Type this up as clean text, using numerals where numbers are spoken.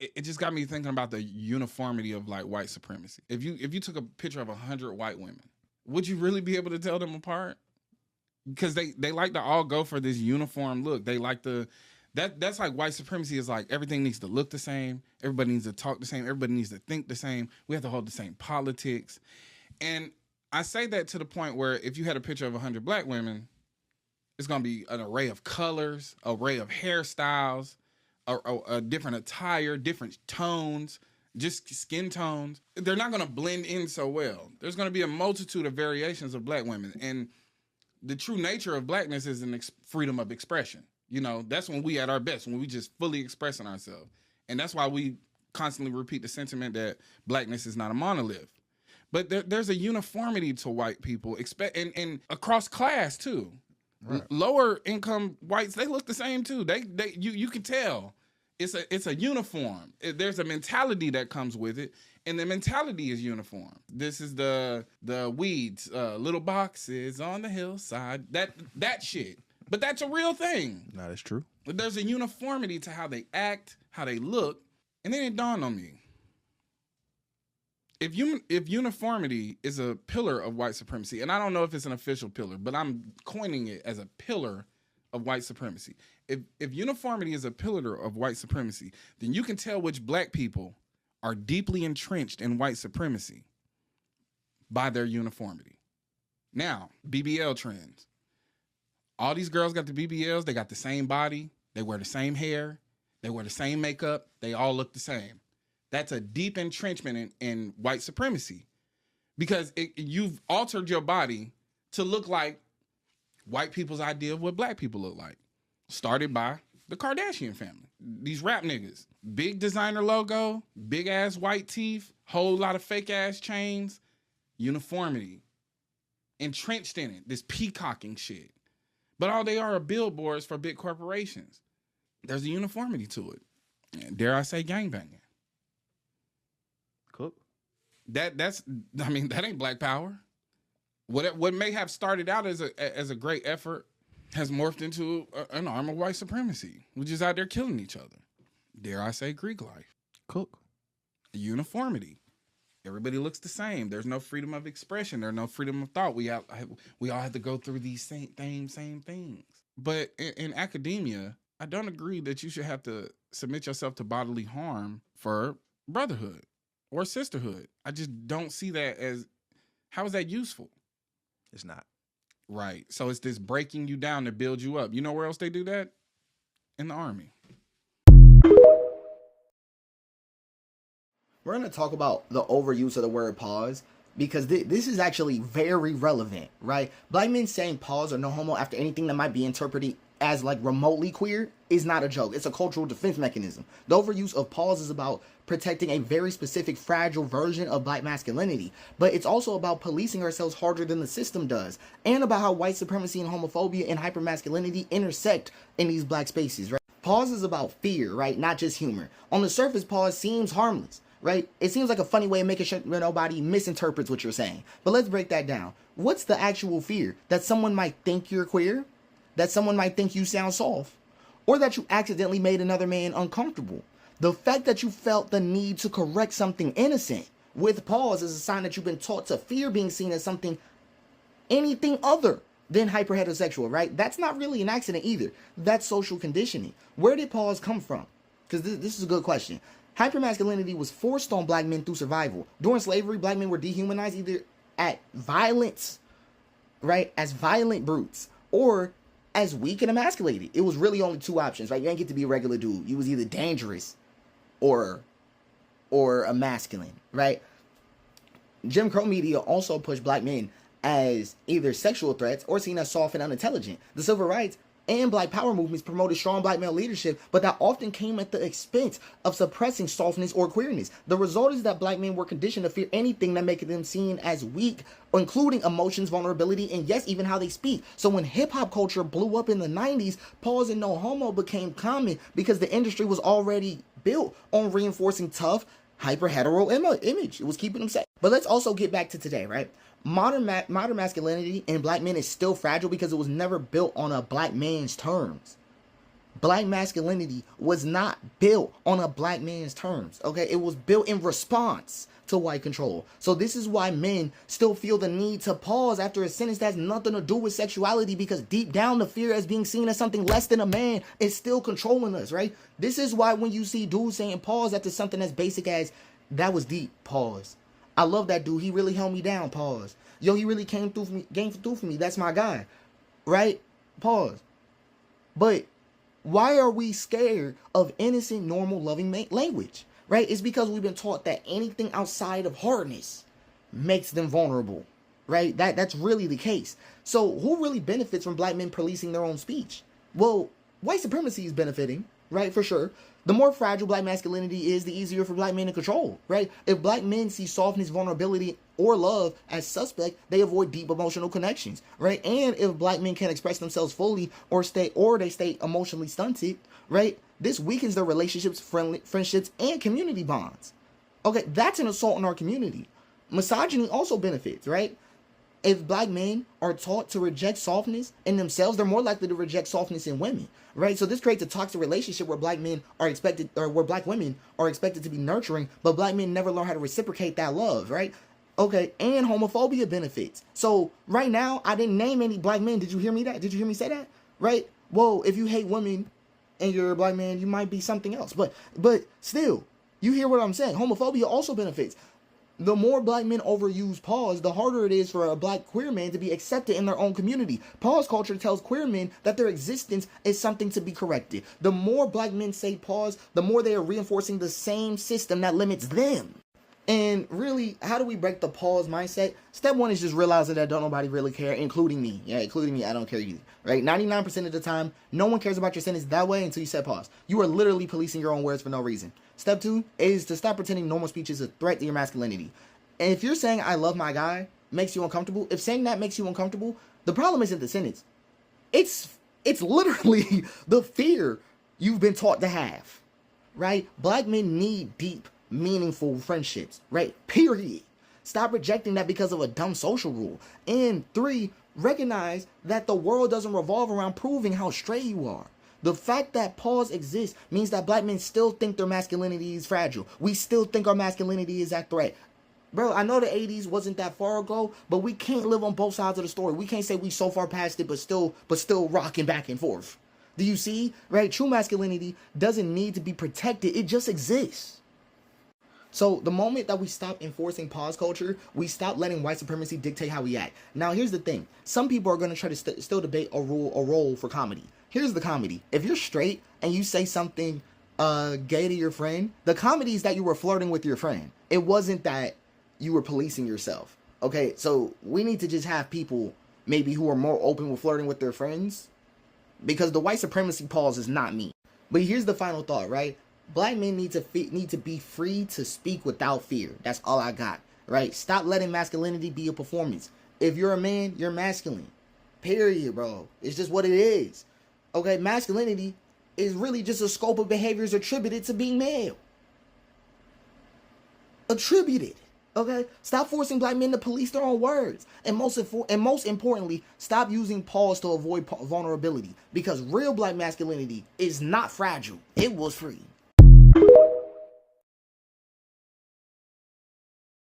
it just got me thinking about the uniformity of like white supremacy. If you took a picture of 100 white women, would you really be able to tell them apart? Because they like to all go for this uniform look. They like the that's like white supremacy is like everything needs to look the same. Everybody needs to talk the same. Everybody needs to think the same. We have to hold the same politics. And I say that to the point where if you had a picture of 100 black women, it's going to be an array of colors, array of hairstyles, a different attire, different tones, just skin tones. They're not going to blend in so well. There's going to be a multitude of variations of black women. And the true nature of blackness is freedom of expression. You know, that's when we at our best, when we just fully expressing ourselves. And that's why we constantly repeat the sentiment that blackness is not a monolith. But there's a uniformity to white people, and across class too. Right. Lower income whites, they look the same too. You can tell it's a uniform. There's a mentality that comes with it, and the mentality is uniform. This is the weeds, little boxes on the hillside. That shit. But that's a real thing. No, that's true. But there's a uniformity to how they act, how they look, and then it dawned on me. If uniformity is a pillar of white supremacy, and I don't know if it's an official pillar, but I'm coining it as a pillar of white supremacy. If uniformity is a pillar of white supremacy, then you can tell which black people are deeply entrenched in white supremacy by their uniformity. Now, BBL trends. All these girls got the BBLs. They got the same body. They wear the same hair. They wear the same makeup. They all look the same. That's a deep entrenchment in white supremacy because you've altered your body to look like white people's idea of what black people look like. Started by the Kardashian family. These rap niggas. Big designer logo, big ass white teeth, whole lot of fake ass chains, uniformity. Entrenched in it, this peacocking shit. But all they are billboards for big corporations. There's a uniformity to it. And dare I say gangbanging. Cook. That ain't black power. What may have started out as a great effort has morphed into an arm of white supremacy. We're just out there killing each other. Dare I say Greek life. Cook. Uniformity. Everybody looks the same. There's no freedom of expression. There's no freedom of thought. We all have to go through these same things. But in academia, I don't agree that you should have to submit yourself to bodily harm for brotherhood or sisterhood. I just don't see that as, how is that useful? It's not. Right. So it's this breaking you down to build you up. You know where else they do that? In the Army. We're going to talk about the overuse of the word pause because this is actually very relevant, right? Black men saying pause or no homo after anything that might be interpreted as like remotely queer is not a joke. It's a cultural defense mechanism. The overuse of pause is about protecting a very specific fragile version of black masculinity, but it's also about policing ourselves harder than the system does, and about how white supremacy and homophobia and hypermasculinity intersect in these black spaces, right? Pause is about fear, right? Not just humor. On the surface, pause seems harmless, right? It seems like a funny way of making sure nobody misinterprets what you're saying. But let's break that down. What's the actual fear? That someone might think you're queer? That someone might think you sound soft? Or that you accidentally made another man uncomfortable? The fact that you felt the need to correct something innocent with pause is a sign that you've been taught to fear being seen as something, anything other than hyperheterosexual, right? That's not really an accident either. That's social conditioning. Where did pause come from? Because this is a good question. Hypermasculinity was forced on black men through survival. During slavery, black men were dehumanized either at violence, right, as violent brutes, or as weak and emasculated. It was really only two options, right? You didn't get to be a regular dude. You was either dangerous or a masculine, right? Jim Crow media also pushed black men as either sexual threats or seen as soft and unintelligent. The civil rights and black power movements promoted strong black male leadership, but that often came at the expense of suppressing softness or queerness. The result is that black men were conditioned to fear anything that makes them seen as weak, including emotions, vulnerability, and yes, even how they speak. So when hip-hop culture blew up in the 90s, pause and no homo became common because the industry was already built on reinforcing tough, hyper-hetero image. It was keeping them safe. But let's also get back to today, right? Modern masculinity in black men is still fragile because it was never built on a black man's terms. Black masculinity was not built on a black man's terms, okay? It was built in response to white control. So this is why men still feel the need to pause after a sentence that has nothing to do with sexuality, because deep down the fear as being seen as something less than a man is still controlling us, right? This is why when you see dudes saying pause after something as basic as, that was deep, pause. I love that dude. He really held me down, pause. Yo, he really came through for me. That's my guy, right? Pause. But why are we scared of innocent, normal, loving language? Right? It's because we've been taught that anything outside of hardness makes them vulnerable. Right? That's really the case. So who really benefits from black men policing their own speech? Well, white supremacy is benefiting, right? For sure. The more fragile black masculinity is, the easier for black men to control, right? If black men see softness, vulnerability, or love as suspect, they avoid deep emotional connections, right? And if black men can't express themselves fully or they stay emotionally stunted, right? This weakens their relationships, friendships, and community bonds. Okay, that's an assault on our community. Misogyny also benefits, right? If black men are taught to reject softness in themselves, they're more likely to reject softness in women, right? So this creates a toxic relationship where black men are expected, or where black women are expected to be nurturing, but black men never learn how to reciprocate that love, right? Okay, and homophobia benefits. So right now, I didn't name any black men. Did you hear me Did you hear me say that? Right? Well, if you hate women and you're a black man, you might be something else. But still, you hear what I'm saying. Homophobia also benefits. The more black men overuse pause, the harder it is for a black queer man to be accepted in their own community. Pause culture tells queer men that their existence is something to be corrected. The more black men say pause, the more they are reinforcing the same system that limits them. And really, how do we break the pause mindset? Step one is just realizing that don't nobody really care, including me. Yeah, including me, I don't care either. Right? 99% of the time, no one cares about your sentence that way until you said pause. You are literally policing your own words for no reason. Step two is to stop pretending normal speech is a threat to your masculinity. And if you're saying I love my guy makes you uncomfortable, if saying that makes you uncomfortable, the problem isn't the sentence. It's literally the fear you've been taught to have. Right? Black men need deep, meaningful friendships, right? Period. Stop rejecting that because of a dumb social rule. And three, recognize that the world doesn't revolve around proving how straight you are. The fact that pause exists means that black men still think their masculinity is fragile. We still think our masculinity is at threat. Bro, I know the 80s wasn't that far ago, but we can't live on both sides of the story. We can't say we so far past it, but still rocking back and forth. Do you see? Right? True masculinity doesn't need to be protected. It just exists. So the moment that we stop enforcing pause culture, we stop letting white supremacy dictate how we act. Now, here's the thing. Some people are going to try to still debate a role for comedy. Here's the comedy. If you're straight and you say something gay to your friend, the comedy is that you were flirting with your friend. It wasn't that you were policing yourself. Okay, so we need to just have people maybe who are more open with flirting with their friends, because the white supremacy pause is not me. But here's the final thought, right? Black men need to be free to speak without fear. That's all I got, right? Stop letting masculinity be a performance. If you're a man, you're masculine. Period, bro. It's just what it is. Okay, masculinity is really just a scope of behaviors attributed to being male. Attributed. Okay? Stop forcing black men to police their own words. And most importantly, stop using pause to avoid vulnerability. Because real black masculinity is not fragile. It was free.